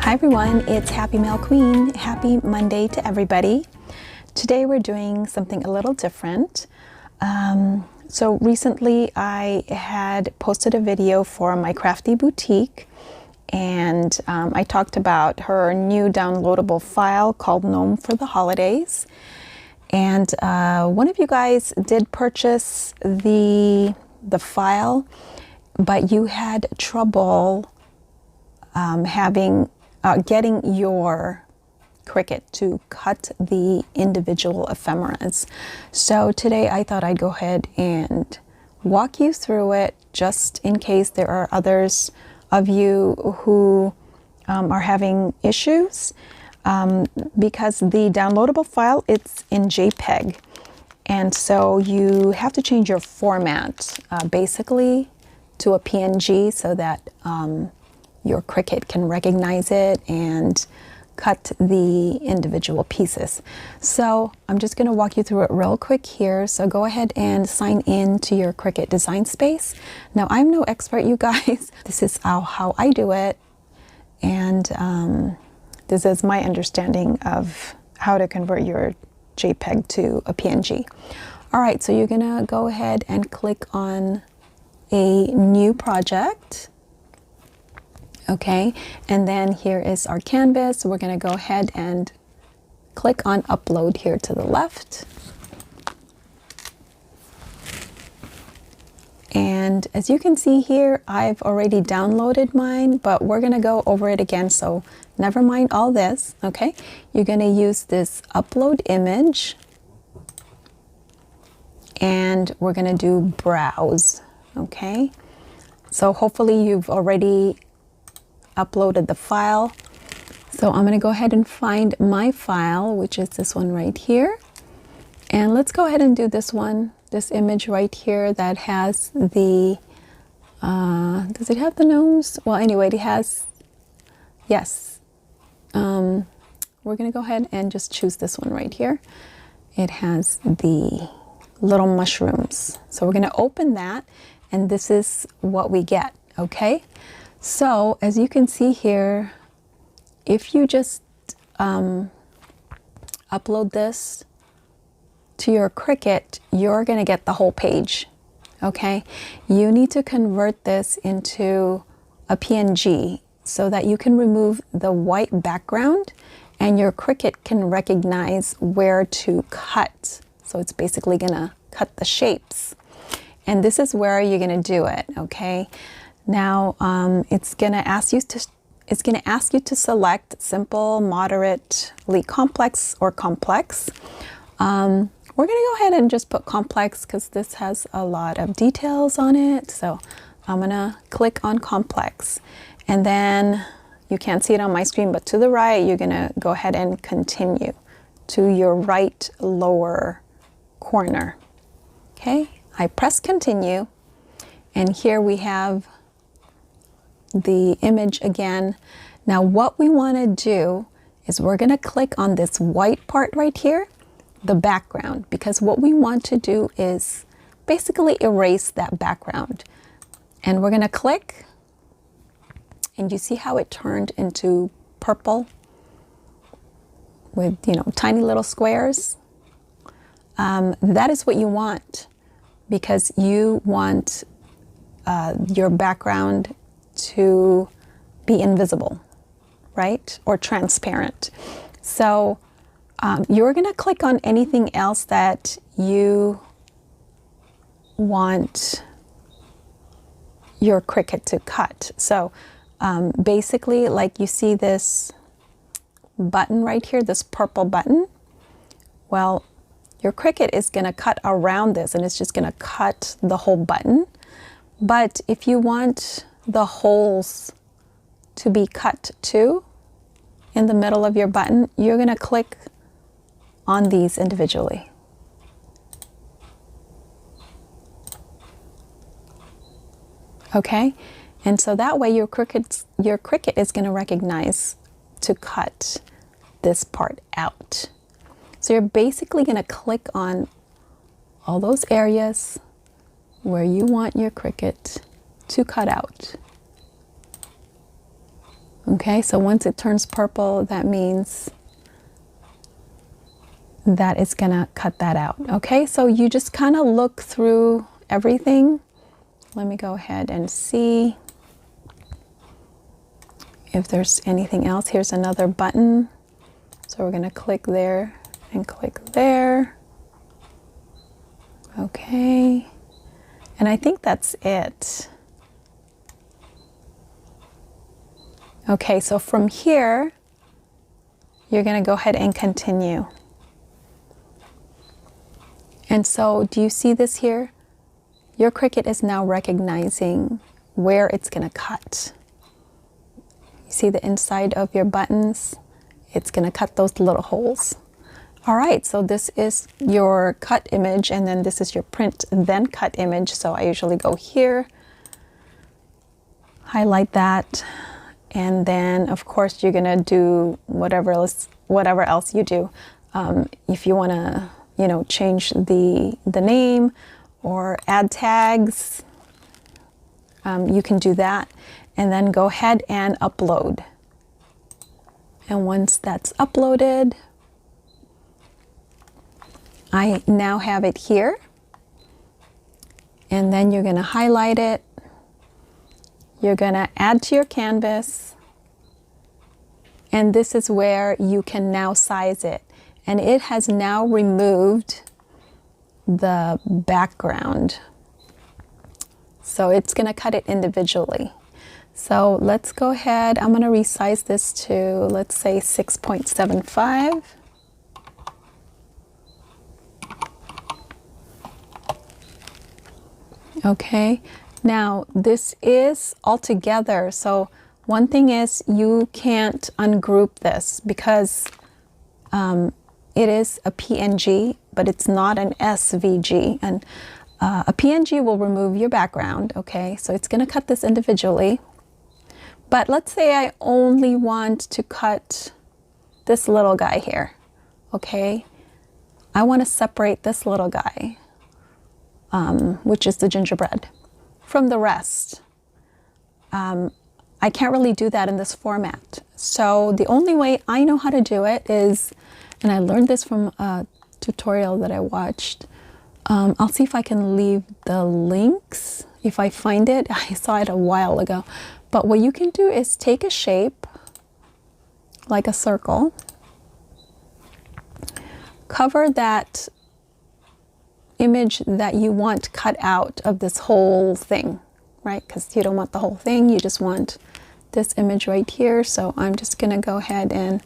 Hi everyone, it's Happy Mail Queen. Happy Monday to everybody. Today we're doing something a little different. So recently I had posted a video for my Crafty boutique, and I talked about her new downloadable file called Gnome for the holidays. And one of you guys did purchase the file, but you had trouble getting your Cricut to cut the individual ephemeras. So today I thought I'd go ahead and walk you through it, just in case there are others of you who are having issues, because the downloadable file, it's in JPEG, and so you have to change your format basically to a PNG so that your Cricut can recognize it and cut the individual pieces. So I'm just going to walk you through it real quick here. So go ahead and sign in to your Cricut design space. Now, I'm no expert, you guys. This is how I do it, and this is my understanding of how to convert your JPEG to a PNG. All right, so you're gonna go ahead and click on a new project. Okay, and then here is our canvas. So we're gonna go ahead and click on upload here to the left. And as you can see here, I've already downloaded mine, but we're gonna go over it again, so never mind all this, okay? You're gonna use this upload image, and we're gonna do browse, okay? So hopefully you've already uploaded the file. So I'm gonna go ahead and find my file, which is this one right here. And let's go ahead and do this one, this image right here that has the, does it have the gnomes? Well, anyway, it has, yes. We're gonna go ahead and just choose this one right here. It has the little mushrooms. So we're gonna open that, and this is what we get, okay? So as you can see here, if you just upload this to your Cricut, you're going to get the whole page, okay? You need to convert this into a PNG so that you can remove the white background and your Cricut can recognize where to cut. So it's basically going to cut the shapes. And this is where you're going to do it, okay? Now, it's going to ask you to select simple, moderately complex, or complex. We're going to go ahead and just put complex because this has a lot of details on it. So I'm going to click on complex, and then you can't see it on my screen, but to the right, you're going to go ahead and continue to your right lower corner. Okay, I press continue, and here we have the image again. Now what we want to do is we're going to click on this white part right here, the background, because what we want to do is basically erase that background. And we're going to click, and you see how it turned into purple with, you know, tiny little squares. That is what you want, because you want your background to be invisible, right? Or transparent. So you're going to click on anything else that you want your Cricut to cut. So basically, like you see this button right here, this purple button. Well, your Cricut is going to cut around this, and it's just going to cut the whole button. But if you want the holes to be cut too in the middle of your button, you're going to click on these individually. Okay, and so that way your Cricut is going to recognize to cut this part out. So you're basically going to click on all those areas where you want your Cricut to cut out. Okay, so once it turns purple, that means that it's gonna cut that out. Okay, so you just kind of look through everything. Let me go ahead and see if there's anything else. Here's another button. So we're gonna click there and click there. Okay, and I think that's it. Okay, so from here, you're gonna go ahead and continue. And so do you see this here? Your Cricut is now recognizing where it's gonna cut. You see the inside of your buttons? It's gonna cut those little holes. All right, so this is your cut image, and then this is your print then cut image. So I usually go here, highlight that, and then of course you're gonna do whatever else you do. If you wanna, change the name or add tags, you can do that, and then go ahead and upload. And once that's uploaded, I now have it here. And then you're going to highlight it. You're going to add to your canvas. And this is where you can now size it. And it has now removed the background. So it's going to cut it individually. So let's go ahead. I'm going to resize this to, let's say, 6.75. Okay, now this is all together. So one thing is you can't ungroup this because it is a PNG, but it's not an SVG. And a PNG will remove your background, okay? So it's gonna cut this individually. But let's say I only want to cut this little guy here, okay? I wanna separate this little guy, which is the gingerbread, from the rest. I can't really do that in this format. So the only way I know how to do it is, and I learned this from a tutorial that I watched. I'll see if I can leave the links if I find it. I saw it a while ago. But what you can do is take a shape, like a circle, cover that image that you want cut out of this whole thing, right? Because you don't want the whole thing, you just want this image right here. So I'm just gonna go ahead and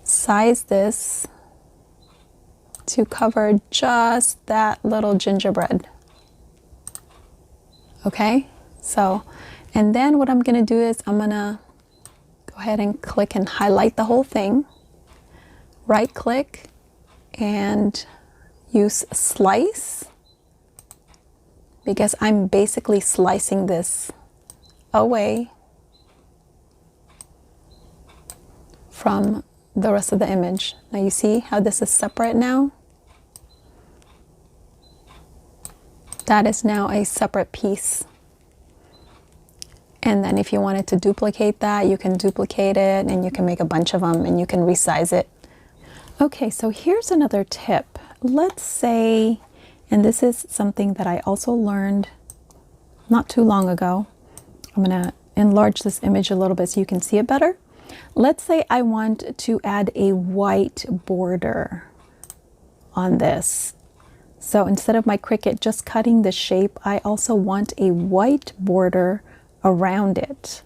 size this to cover just that little gingerbread. Okay, so, and then what I'm gonna do is I'm gonna go ahead and click and highlight the whole thing, right click and use slice, because I'm basically slicing this away from the rest of the image. Now you see how this is separate now? That is now a separate piece. And then if you wanted to duplicate that, you can duplicate it and you can make a bunch of them and you can resize it. Okay, so here's another tip. Let's say, and this is something that I also learned not too long ago. I'm gonna enlarge this image a little bit so you can see it better. Let's say I want to add a white border on this. So instead of my Cricut just cutting the shape, I also want a white border around it.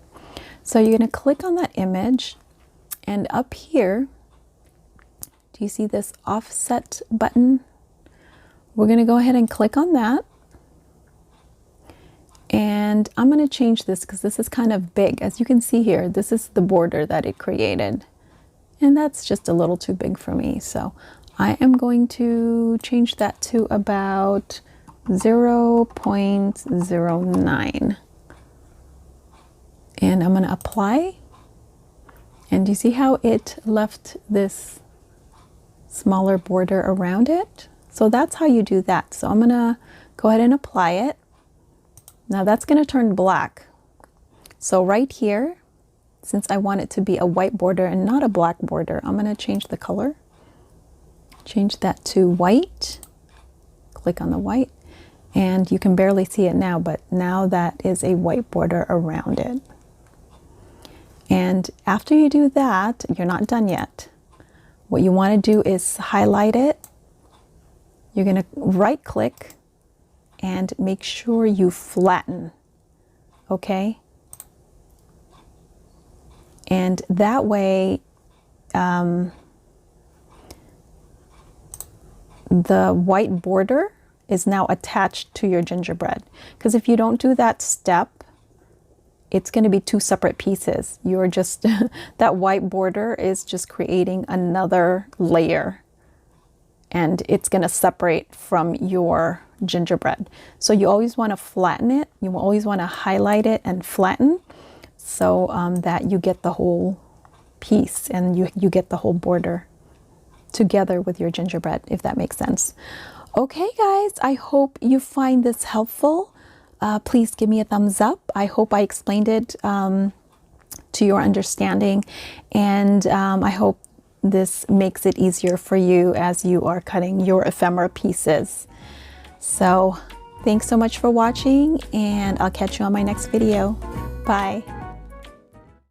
So you're going to click on that image, and up here, do you see this offset button? We're going to go ahead and click on that. And I'm going to change this because this is kind of big. As you can see here, this is the border that it created. And that's just a little too big for me. So I am going to change that to about 0.09. And I'm going to apply. And do you see how it left this smaller border around it? So that's how you do that. So I'm going to go ahead and apply it. Now that's going to turn black. So right here, since I want it to be a white border and not a black border, I'm going to change the color. Change that to white. Click on the white. And you can barely see it now, but now that is a white border around it. And after you do that, you're not done yet. What you want to do is highlight it. You're going to right click and make sure you flatten. Okay? And that way, the white border is now attached to your gingerbread. Because if you don't do that step, it's going to be two separate pieces. You're just, that white border is just creating another layer. And it's going to separate from your gingerbread. So you always want to flatten it. You always want to highlight it and flatten, so that you get the whole piece and you get the whole border together with your gingerbread, if that makes sense. Okay guys, I hope you find this helpful. Please give me a thumbs up. I hope I explained it to your understanding, and I hope this makes it easier for you as you are cutting your ephemera pieces. So thanks so much for watching, and I'll catch you on my next video. Bye.